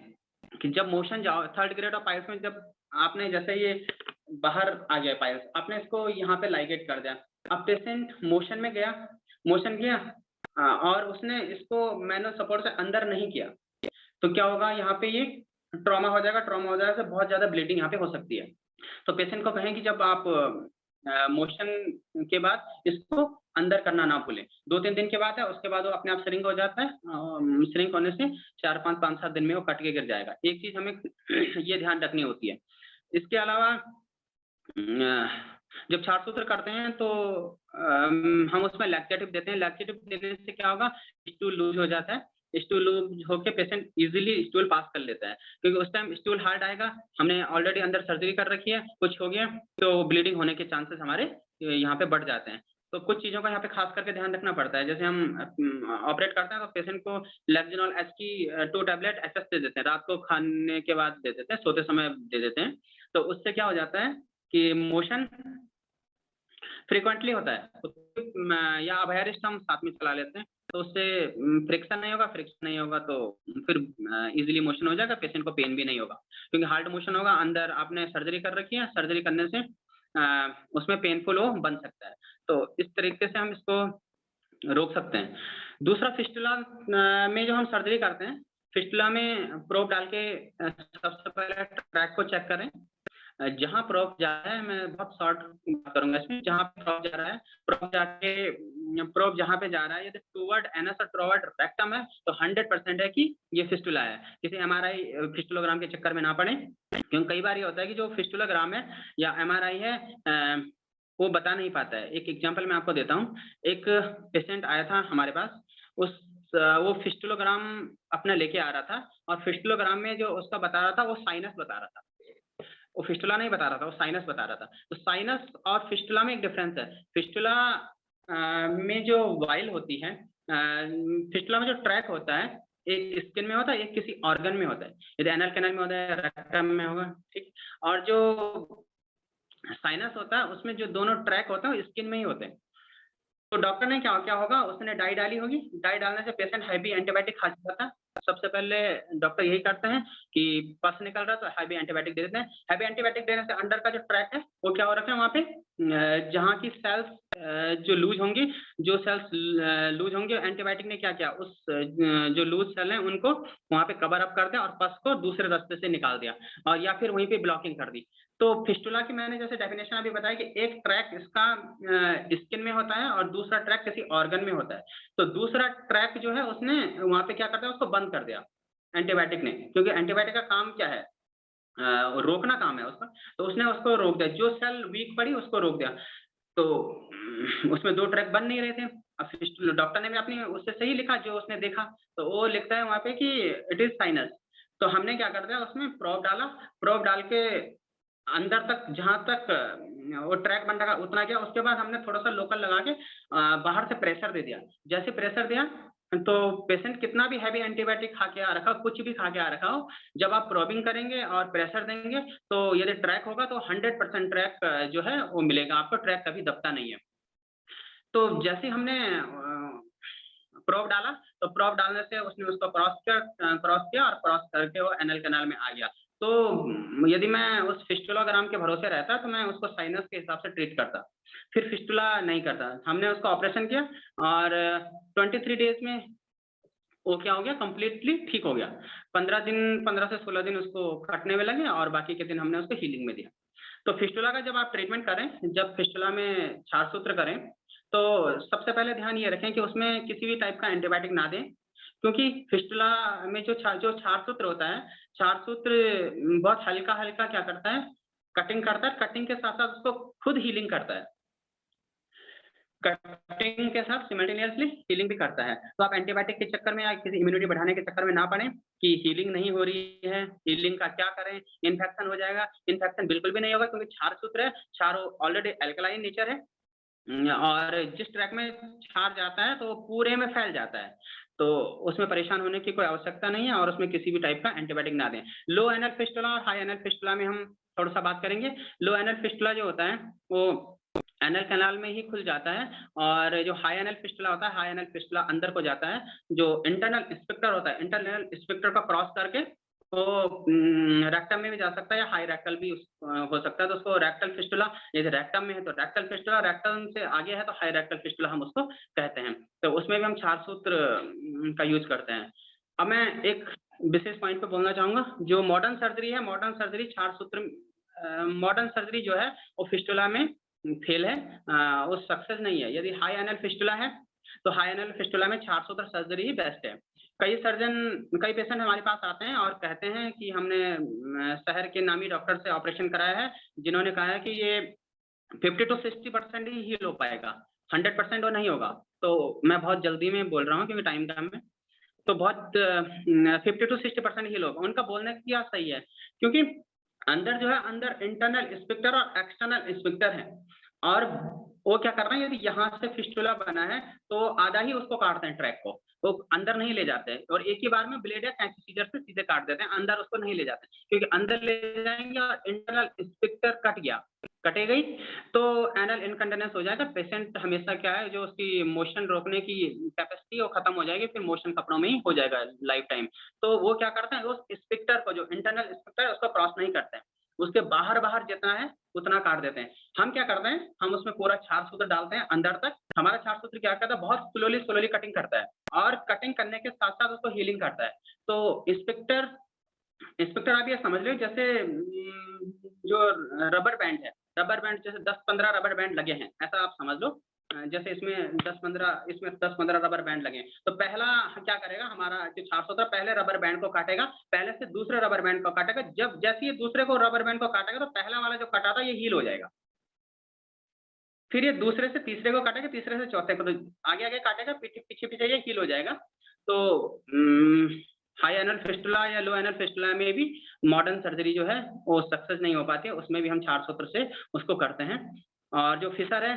कि जब मोशन जाओ, थर्ड ग्रेड ऑफ पाइल्स में जब आपने जैसे ये बाहर आ गया पाइल्स, आपने इसको यहाँ पे लाइगेट कर दिया। अब पेशेंट मोशन में गया, मोशन किया और उसने इसको मैनुअल सपोर्ट से अंदर नहीं किया, तो क्या होगा, यहाँ पे ये ट्रॉमा हो जाएगा। ट्रॉमा हो जाने से बहुत ज्यादा ब्लीडिंग यहाँ पे हो सकती है। तो पेशेंट को कहें कि जब आप मोशन के बाद इसको अंदर करना ना भूलें। 2-3 दिन के बाद है, उसके बाद वो अपने आप श्रिंक हो जाता है। श्रिंक होने से 4-5-5-7 दिन में वो कट के गिर जाएगा। एक चीज हमें ये ध्यान रखनी होती है। इसके अलावा जब 4 सूत्र करते हैं तो हम उसमें लैक्सेटिव देते हैं। लैक्सेटिव देने से क्या होगा, स्टूल लूज हो जाता है। स्टूल लूज होके पेशेंट इजीली स्टूल पास कर लेता है, क्योंकि उस टाइम स्टूल हार्ड आएगा, हमने ऑलरेडी अंदर सर्जरी कर रखी है, कुछ हो गया तो ब्लीडिंग होने के चांसेस हमारे यहाँ पे बढ़ जाते हैं। तो कुछ चीजों का यहाँ पे खास करके ध्यान रखना पड़ता है। जैसे हम ऑपरेट करते हैं तो पेशेंट को लेक्जिनॉल एच की 2 टैबलेट एसएस दे देते हैं, रात को खाने के बाद दे देते हैं, सोते समय दे देते हैं। तो उससे क्या हो जाता है कि मोशन फ्रीक्वेंटली होता है, तो या अभयरिस्ट हम साथ में चला लेते हैं, तो उससे फ्रिक्शन नहीं होगा। फ्रिक्शन नहीं होगा तो फिर इजीली मोशन हो जाएगा, पेशेंट को पेन भी नहीं होगा, क्योंकि हार्ड मोशन होगा। अंदर आपने सर्जरी कर रखी है, सर्जरी करने से उसमें पेनफुल वो बन सकता है। तो इस तरीके से हम इसको रोक सकते हैं। दूसरा, फिस्टुला में जो हम सर्जरी करते हैं, फिस्टुला में प्रोब डाल के सबसे पहले ट्रैक को चेक करें। जहाँ प्रोब जा रहा है, मैं बहुत शॉर्ट बात करूंगा इसमें, जहाँ प्रोब जा रहा है, प्रोब जहाँ पे जा रहा है, यदि टुवर्ड एनस और टुवर्ड रेक्टम है तो 100% है कि ये फिस्टुला है। किसी एमआरआई फिस्टुलोग्राम के चक्कर में ना पड़े, क्योंकि कई बार ये होता है कि जो फिस्टुलोग्राम है या एमआरआई है वो बता नहीं पाता है। एक एग्जांपल मैं आपको देता हूँ। एक पेशेंट आया था हमारे पास, उस वो फिस्टुलोग्राम अपना लेके आ रहा था और फिस्टुलोग्राम में जो उसका बता रहा था वो साइनस बता रहा था। वो फिस्टुला नहीं बता रहा था, वो साइनस बता रहा था। तो साइनस और फिस्टुला में एक डिफरेंस है। फिस्टुला में जो वाइल होती है, फिस्टुला में जो ट्रैक होता है, एक स्किन में होता है, एक किसी ऑर्गन में होता है। यदि एनल कैनाल में होता है, रेक्टम में होगा, ठीक। और जो साइनस होता है उसमें जो दोनों ट्रैक होते हैं वो स्किन में ही होते हैं। तो डॉक्टर ने क्या क्या होगा, उसने डाई डाली होगी। डाई डालने से पेशेंट हैवी एंटीबायोटिक खा जाता है। सबसे पहले डॉक्टर यही करते हैं कि पस निकल रहा है तो हैवी एंटीबायोटिक दे देते हैं। हैवी एंटीबायोटिक देने से अंडर का जो ट्रैक है वो क्या हो रखा है वहाँ पे, जहाँ की सेल्स जो लूज होंगी, जो सेल्स लूज होंगे, एंटीबायोटिक ने क्या किया, उस जो लूज सेल हैं उनको वहाँ पे कवर अप कर दिया और पस को दूसरे रास्ते से निकाल दिया, और या फिर वहीं पे ब्लॉकिंग कर दी। तो फिस्टुला की मैंने जैसे डेफिनेशन अभी बताया कि एक ट्रैक इसका स्किन में होता है और दूसरा ट्रैक किसी ऑर्गन में होता है। तो दूसरा ट्रैक जो है उसने वहाँ पे क्या करता है, उसको बंद कर दिया एंटीबायोटिक ने, क्योंकि एंटीबायोटिक का काम क्या है, रोकना काम है उसका। तो उसने उसको रोक दिया, जो सेल वीक पड़ी उसको रोक दिया। तो उसमें 2 ट्रैक बन नहीं रहे थे। अब फिस्टुला डॉक्टर ने भी अपनी उससे सही लिखा जो उसने देखा, तो वो लिखता है वहाँ पे कि इट इज़ साइनस। तो हमने क्या कर दिया, उसमें प्रोब डाला, प्रोब डाल के अंदर तक जहाँ तक वो ट्रैक बन रहा उतना गया। उसके बाद हमने थोड़ा-सा लोकल लगा के बाहर से प्रेशर दे दिया। जैसे प्रेशर दिया तो पेशेंट कितना भी हैवी एंटीबायोटिक खा के आ रखा हो, कुछ भी खा के आ रखा हो, जब आप प्रोबिंग करेंगे और प्रेशर देंगे तो यदि ट्रैक होगा तो 100% ट्रैक जो है वो मिलेगा आपको, ट्रैक कभी दबता नहीं है। तो जैसे ही हमने प्रोब डाला, तो प्रोब डालने से उसने उसको क्रॉस किया और क्रॉस करके वो एनल कैनाल में आ गया। तो यदि मैं उस फिस्टुलोग्राम के भरोसे रहता तो मैं उसको साइनस के हिसाब से ट्रीट करता, फिर फिस्टुला नहीं करता। हमने उसका ऑपरेशन किया और 23 डेज़ में वो क्या हो गया, कंप्लीटली ठीक हो गया। 15 से 16 दिन उसको कटने में लगे और बाकी के दिन हमने उसको हीलिंग में दिया। तो फिस्टुला का जब आप ट्रीटमेंट करें, जब फिस्टुला में क्षार सूत्र करें, तो सबसे पहले ध्यान ये रखें कि उसमें किसी भी टाइप का एंटीबायोटिक ना दें, क्योंकि फिस्टुला में जो क्षार सूत्र होता है, क्षार सूत्र बहुत हल्का-हल्का क्या करता है, कटिंग करता है, कटिंग के साथ-साथ उसको खुद हीलिंग करता है। कटिंग के साथ सिमल्टेनियसली हीलिंग भी करता है। तो आप एंटीबायोटिक के चक्कर में या किसी इम्यूनिटी बढ़ाने के चक्कर में ना पड़ें कि हीलिंग नहीं हो रही है, हीलिंग का क्या करें, इन्फेक्शन हो जाएगा। इन्फेक्शन बिल्कुल भी नहीं होगा, क्योंकि क्षार सूत्र है, क्षार ऑलरेडी अल्कलाइन नेचर है। और जिस ट्रैक में क्षार जाता है तो वो पूरे में फैल जाता है। तो उसमें परेशान होने की कोई आवश्यकता नहीं है और उसमें किसी भी टाइप का एंटीबायोटिक ना दें। लो एनल फिस्टुला और हाई एनल फिस्टुला में हम थोड़ा-सा बात करेंगे। लो एनल फिस्टुला जो होता है वो एनल कैनाल में ही खुल जाता है, और जो हाई एनल फिस्टुला होता है, हाई एनल फिस्टुला अंदर को जाता है। जो इंटरनल स्फिंक्टर होता है, इंटरनल स्फिंक्टर को क्रॉस करके वो रेक्टम में भी जा सकता है या हाई रेक्टल भी हो सकता है। तो उसको रेक्टल फिस्टुला, यदि रेक्टम में है तो रेक्टल फिस्टुला, रेक्टम से आगे है तो हाई रेक्टल फिस्टुला हम उसको कहते हैं। तो उसमें भी हम क्षार सूत्र का यूज़ करते हैं। अब मैं एक विशेष पॉइंट पे बोलना चाहूँगा, जो मॉडर्न सर्जरी है, मॉडर्न सर्जरी क्षार सूत्र मॉडर्न सर्जरी जो है वो फिस्टुला में फेल है, वो सक्सेस नहीं है। यदि हाई एनल फिस्टुला है, तो हाई एनल फिस्टुला में क्षार सूत्र सर्जरी ही बेस्ट है। कई पेशेंट हमारे पास आते हैं और कहते हैं कि हमने शहर के नामी डॉक्टर से ऑपरेशन कराया है, जिन्होंने कहा है कि ये 50 टू 60% ही हील हो पाएगा, 100% वो नहीं होगा। तो मैं बहुत जल्दी में बोल रहा हूँ क्योंकि टाइम कम है। तो बहुत 50 टू 60% हील होगा। उनका बोलने का क्या सही है, क्योंकि अंदर जो है, अंदर इंटरनल स्फिंक्टर और एक्सटर्नल स्फिंक्टर है, और वो क्या कर रहे हैं, यदि यहाँ से फिस्टुला बना है तो आधा ही उसको काटते हैं ट्रैक को, वो अंदर नहीं ले जाते हैं और एक ही बार में ब्लेड या कैंची सीजर से सीधे काट देते हैं, अंदर उसको नहीं ले जाते, क्योंकि अंदर ले जाएंगे और इंटरनल स्फिंक्टर कट गया, कटे गई तो एनल इनकंटिन्यूअस हो जाएगा। पेशेंट हमेशा क्या है, जो उसकी मोशन रोकने की कैपेसिटी वो खत्म हो जाएगी, फिर मोशन कपड़ों में ही हो जाएगा लाइफ टाइम। तो वो क्या करते हैं, उस स्फिंक्टर को, जो इंटरनल स्फिंक्टर है, उसको क्रॉस नहीं करते हैं, उसके बाहर जितना है उतना काट देते हैं। हम क्या करते हैं, हम उसमें पूरा क्षार सूत्र डालते हैं अंदर तक। हमारा क्षार सूत्र क्या करता है, बहुत स्लोली कटिंग करता है और कटिंग करने के साथ साथ उसको हीलिंग करता है। तो स्पेक्टर आप ये समझ लो जैसे जो रबर बैंड है, रबर बैंड जैसे 10-15 रबर बैंड लगे हैं, ऐसा आप समझ लो। जैसे इसमें 10-15 रबर बैंड लगे हैं। तो पहला क्या करेगा, हमारा जो क्षार सूत्र पहले रबर बैंड को काटेगा, पहले से दूसरे रबर बैंड को काटेगा। जब जैसे ये दूसरे को रबर बैंड को काटेगा तो पहला वाला जो कटा था ये हील हो जाएगा। फिर ये दूसरे से तीसरे को काटेगा, तीसरे से चौथे को, तो आगे काटेगा, पीछे ये हील हो जाएगा। तो हाई एनल फिस्टुला या लो एनल फिस्टुला में भी मॉडर्न सर्जरी जो है वो सक्सेस नहीं हो पाती है, उसमें भी हम क्षार सूत्र से उसको करते हैं। और जो फिशर है,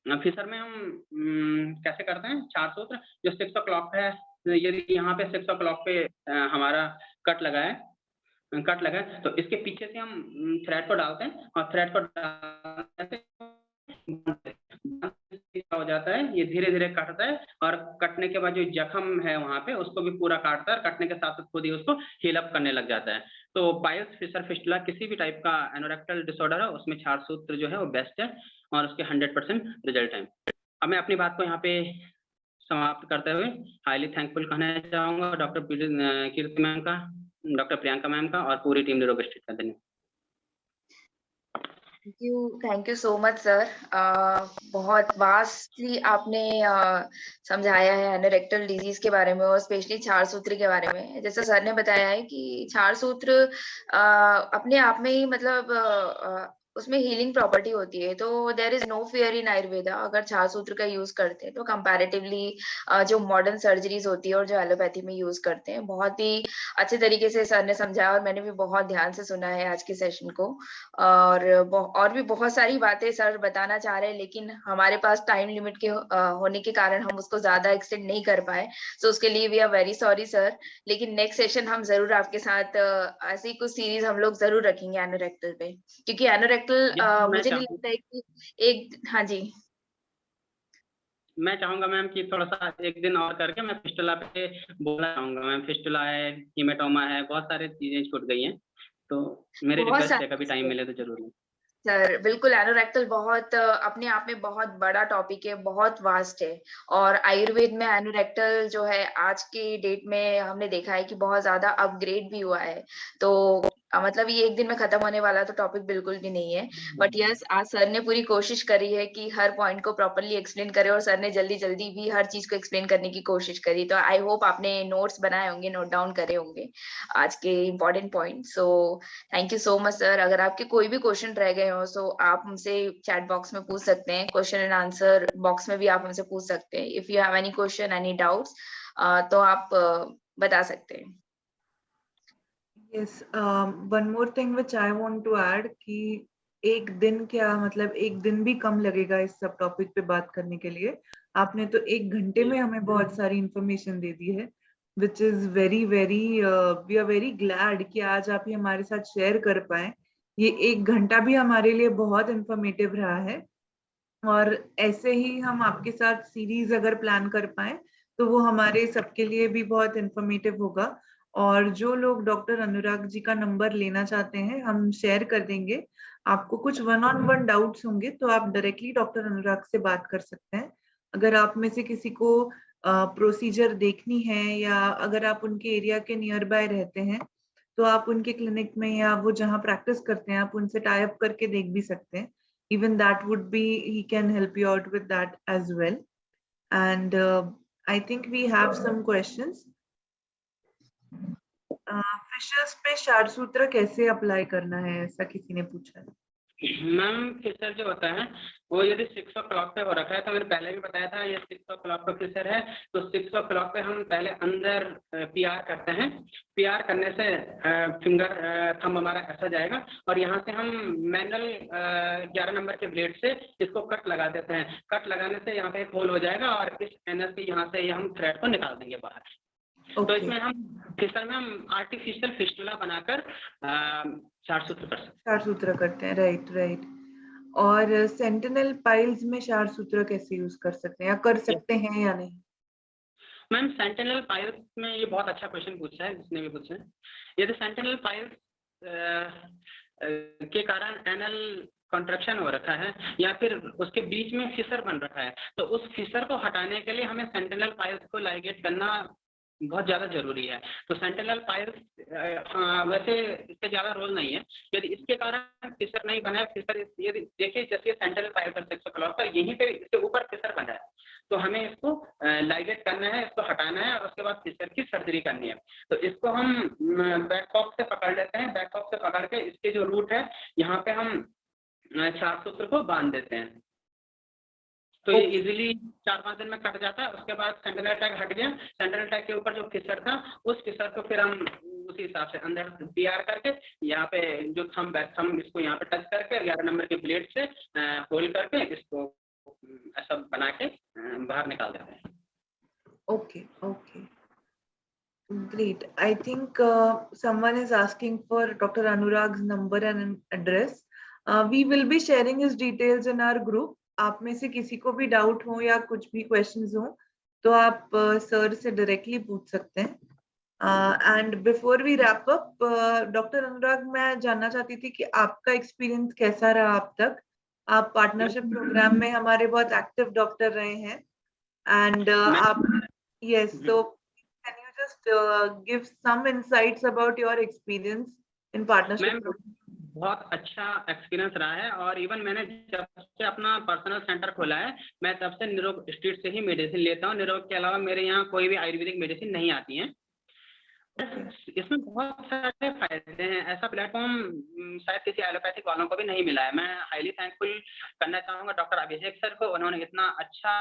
फिशर में हम कैसे करते हैं क्षार सूत्र, जो 6 o'clock है, यदि यहाँ पे 6 o'clock पे हमारा कट लगा है तो इसके पीछे से हम थ्रेड को डालते हैं और थ्रेड को डालने से क्या हो जाता है, ये धीरे धीरे कटता है और कटने के बाद जो जख्म है वहां पे उसको भी पूरा काटता है, कटने के साथ खुद ही उसको हील अप करने लग जाता है। तो पाइल्स, फिशर, फिस्टुला किसी भी टाइप का एनोरेक्टल डिसऑर्डर है उसमें क्षार सूत्र जो है वो बेस्ट है और उसके 100% रिजल्ट है। अब मैं अपनी बात को यहाँ पे समाप्त करते हुए हाईली थैंकफुल कहना चाहूंगा डॉक्टर कीर्ति मैम का, डॉक्टर प्रियंका मैम का और पूरी टीम न्यूरोगेस्ट्रिक का। धन्यवाद। Thank you so much sir. बहुत वास्टली आपने समझाया है एनोरेक्टल डिजीज के बारे में और स्पेशली क्षार सूत्र के बारे में। जैसा सर ने बताया है कि क्षार सूत्र अपने आप में ही मतलब उसमें हीलिंग प्रॉपर्टी होती है, तो there is no fear in Ayurveda अगर क्षार सूत्र का यूज करते हैं तो कंपैरेटिवली जो मॉडर्न सर्जरीज होती है और जो एलोपैथी में यूज करते हैं। बहुत ही अच्छे तरीके से सर ने समझाया और मैंने भी बहुत ध्यान से सुना है आज के सेशन को। और भी बहुत सारी बातें सर बताना चाह रहे हैं, लेकिन हमारे पास टाइम लिमिट के होने के कारण हम उसको ज्यादा एक्सटेंड नहीं कर पाए, सो उसके लिए we are very sorry sir. लेकिन नेक्स्ट सेशन हम जरूर आपके साथ ऐसी कुछ सीरीज हम लोग जरूर रखेंगे एनोरेक्टल पे, क्योंकि एनोरेक्टल मुझे नहीं लगता है कि एक, हाँ जी मैं चाहूंगा मैम कि थोड़ा सा एक दिन और करके मैं फिस्टुला पे बोलना चाहूंगा मैम। फिस्टुला है, हीमेटोमा है, बहुत सारी चीजें छूट गई हैं, तो मेरी बहुत रिक्वेस्ट है कभी सारे टाइम मिले तो जरूर। सर बिल्कुल, एनोरेक्टल बहुत अपने आप में बहुत बड़ा टॉपिक है, बहुत वास्ट है। और आयुर्वेद में एनोरेक्टल जो है आज के डेट में हमने देखा है कि बहुत ज्यादा अपग्रेड भी हुआ है। तो मतलब ये एक दिन में खत्म होने वाला तो टॉपिक बिल्कुल भी नहीं है। बट यस, आज सर ने पूरी कोशिश करी है कि हर पॉइंट को प्रॉपरली एक्सप्लेन करे और सर ने जल्दी जल्दी भी हर चीज को एक्सप्लेन करने की कोशिश करी। तो आई होप आपने नोट्स बनाए होंगे, नोट डाउन करे होंगे आज के important point. So thank you so much sir. अगर आपके कोई भी क्वेश्चन रह गए हो सो आप हमसे चैट बॉक्स में पूछ सकते हैं, क्वेश्चन एंड आंसर बॉक्स में भी आप हमसे पूछ सकते हैं। If you have any question, any doubts, तो आप बता सकते हैं। Yes, one more thing which I want to add कि एक दिन क्या मतलब एक दिन भी कम लगेगा इस सब टॉपिक पे बात करने के लिए। आपने तो 1 घंटे में हमें बहुत सारी इंफॉर्मेशन दे दी है, which is very we are very glad कि आज आप ये हमारे साथ शेयर कर पाए। ये 1 घंटा भी हमारे लिए बहुत इंफॉर्मेटिव रहा है और ऐसे ही हम आपके साथ सीरीज अगर प्लान कर पाए तो वो हमारे सबके लिए भी बहुत इंफॉर्मेटिव होगा। और जो लोग डॉक्टर अनुराग जी का नंबर लेना चाहते हैं हम शेयर कर देंगे। आपको कुछ 1-on-1 डाउट्स होंगे तो आप डायरेक्टली डॉक्टर अनुराग से बात कर सकते हैं। अगर आप में से किसी को प्रोसीजर देखनी है या अगर आप उनके एरिया के नियर बाय रहते हैं तो आप उनके क्लिनिक में या वो जहाँ प्रैक्टिस करते हैं आप उनसे टाई अप करके देख भी सकते हैं। Even that would be, he can help you out with that as well. And I think we have some questions. Fissures पे क्षार सूत्र कैसे अप्लाई करना है ऐसा किसी ने पूछा है। मैम फिशर जो होता है वो यदि 6 o'clock पे हो रखा है तो मैंने पहले भी बताया था ये 6 o'clock का फिशर है, तो 6 o'clock पे हम पहले अंदर पीआर करते हैं। पीआर करने से फिंगर थंब हमारा ऐसा जाएगा और यहाँ से हम मैनुअल 11 नंबर के ब्लेड से इसको कट लगा देते हैं। कट लगाने से यहाँ पे एक होल हो जाएगा और इस एनएस की यहाँ से हम थ्रेड को निकाल देंगे बाहर। तो इसमें हम फिशर में हम आर्टिफिशियल फिस्टुला बनाकर क्षार सूत्र कर सकते हैं। क्षार सूत्र करते हैं, राइट। और सेंटिनल पाइल्स में क्षार सूत्र कैसे यूज कर सकते हैं या कर सकते हैं या नहीं। मैम सेंटिनल पाइल्स में ये बहुत अच्छा क्वेश्चन पूछा है जिसने भी पूछा है। यदि सेंटिनल पाइल्स के कारण एनल कॉन्ट्रैक्शन हो रखा है या फिर उसके बीच में फिशर बन रखा है तो उस फिशर को हटाने के लिए हमें सेंटिनल पाइल्स को लाइगेट करना बहुत ज्यादा जरूरी है। तो सेंटिनल पाइल्स वैसे इसके ज्यादा रोल नहीं है। यदि इसके कारण फिशर नहीं बना है, फिशर यदि देखिए जैसे सेंटिनल पाइल्स 6 o'clock पर यहीं पे इसके ऊपर फिशर बना है तो हमें इसको लाइगेट करना है, इसको हटाना है और उसके बाद फिशर की सर्जरी करनी है। तो इसको हम बैक कॉक से पकड़ लेते हैं। बैक कॉक से पकड़ के इसके जो रूट है यहाँ पे हम क्षार सूत्र को बांध देते हैं। तो ये Okay. इजीली 4-5 दिन में कट जाता है। उसके बाद सेंट्रल टैग हट गया, सेंट्रल टैग के ऊपर जो फिशर था उस फिशर को फिर हम उसी हिसाब से अंदर पीआर करके यहाँ पे जो थंब इसको यहाँ पे टच करके 11 नंबर के ब्लेड से होल्ड करके इसको ऐसा बना के बाहर निकाल देते हैं। Okay, okay. Great. I think someone is asking for Dr. Anurag's number and address. We will be sharing his details in our group. आप में से किसी को भी डाउट हो या कुछ भी क्वेश्चंस हो तो आप सर से डायरेक्टली पूछ सकते हैं। And before we wrap up, doctor Anurag, मैं जानना चाहती थी कि आपका एक्सपीरियंस कैसा रहा अब तक। आप पार्टनरशिप प्रोग्राम में हमारे बहुत एक्टिव डॉक्टर रहे हैं एंड आप यस, तो can you just give some insights about your experience in partnership ma'am program? बहुत अच्छा एक्सपीरियंस रहा है और इवन मैंने जब से अपना पर्सनल सेंटर खोला है मैं तब से निरोग स्ट्रीट से ही मेडिसिन लेता हूँ। निरोग के अलावा मेरे यहाँ कोई भी आयुर्वेदिक मेडिसिन नहीं आती है। इसमें बहुत सारे फायदे हैं। ऐसा प्लेटफॉर्म शायद किसी एलोपैथिक वालों को भी नहीं मिला है। मैं हाईली थैंकफुल करना चाहूँगा डॉक्टर अभिषेक सर को। उन्होंने इतना अच्छा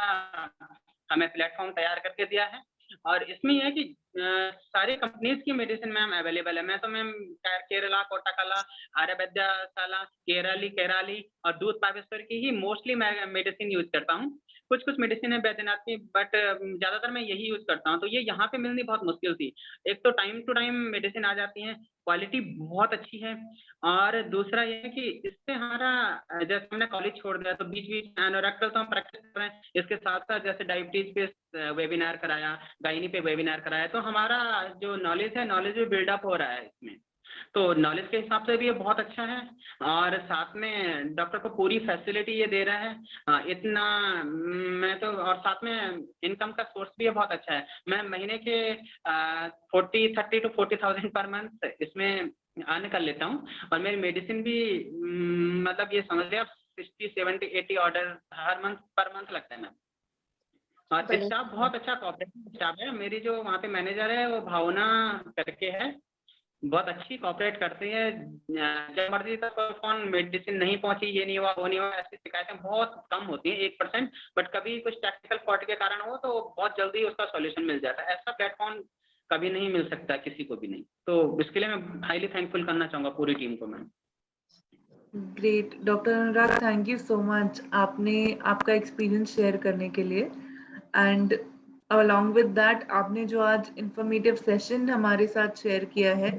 हमें प्लेटफॉर्म तैयार करके दिया है और इसमें यह है कि सारी कंपनीज की मेडिसिन मैम अवेलेबल है। मैं तो मैम केरला, कोटाकला, आर्यवैद्यशाला, केराली और दूध पावेश्वर की ही मोस्टली मैं मेडिसिन यूज करता हूँ। कुछ मेडिसिन है बैद्यनाथ की, बट ज्यादातर मैं यही यूज करता हूँ। तो ये यहाँ पे मिलनी बहुत मुश्किल थी। एक तो टाइम टू टाइम मेडिसिन आ जाती है, क्वालिटी बहुत अच्छी है और दूसरा ये है कि इससे हमारा जैसे हमने कॉलेज छोड़ दिया तो बीच एनोरेक्टल तो हम प्रैक्टिस कर रहे हैं, इसके साथ साथ जैसे डायबिटीज पे वेबिनार कराया, गायनी पे वेबिनार कराया, तो हमारा जो नॉलेज है नॉलेज भी बिल्डअप हो रहा है इसमें। तो नॉलेज के हिसाब से भी ये बहुत अच्छा है और साथ में डॉक्टर को पूरी फैसिलिटी ये दे रहा है। इतना मैं तो और साथ में इनकम का सोर्स भी ये बहुत अच्छा है। मैं महीने के 30 to 40,000 पर मंथ इसमें अर्न कर लेता हूँ और मेरी मेडिसिन भी मतलब ये समझ लिया 60, 70, 80 ऑर्डर हर मंथ पर मंथ लगता है मैम। और स्टाफ बहुत अच्छा कोऑपरेटिव स्टाफ है। मेरी जो वहाँ पे मैनेजर है वो भावना करके है, बहुत अच्छी कोऑपरेट करती है। जब मर्जी तक फोन मेडिसिन नहीं पहुंची, ये नहीं हुआ वो नहीं हुआ, ऐसी शिकायतें बहुत कम होती हैं, 1%। बट कभी कुछ टेक्निकल फॉल्ट के कारण हो तो बहुत जल्दी उसका सॉल्यूशन मिल जाता है। ऐसा प्लेटफॉर्म कभी नहीं मिल सकता किसी को भी नहीं। तो इसके लिए मैं हाईली थैंकफुल करना चाहूँगा पूरी टीम को ma'am. Great doctor Anurag, thank you so much आपने आपका एक्सपीरियंस शेयर करने के लिए। एंड अलॉन्ग विद दैट आपने जो आज इंफॉर्मेटिव सेशन हमारे साथ शेयर किया है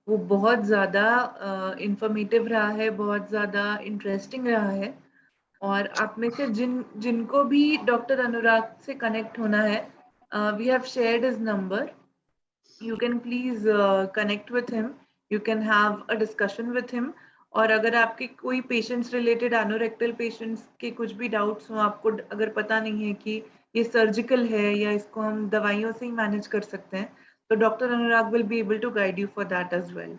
वो बहुत ज़्यादा इंफॉर्मेटिव रहा है, बहुत ज़्यादा इंटरेस्टिंग रहा है। और आप में से जिनको भी डॉक्टर अनुराग से कनेक्ट होना है, we have shared his number. You can please connect with him. You can have a discussion with him. और अगर आपके कोई पेशेंट्स रिलेटेड एनोरेक्टल पेशेंट्स के कुछ भी डाउट्स हो, आपको अगर पता नहीं है कि ये सर्जिकल है या इसको हम दवाइयों से ही मैनेज कर सकते हैं, तो doctor Anurag will be able to guide you for that as well.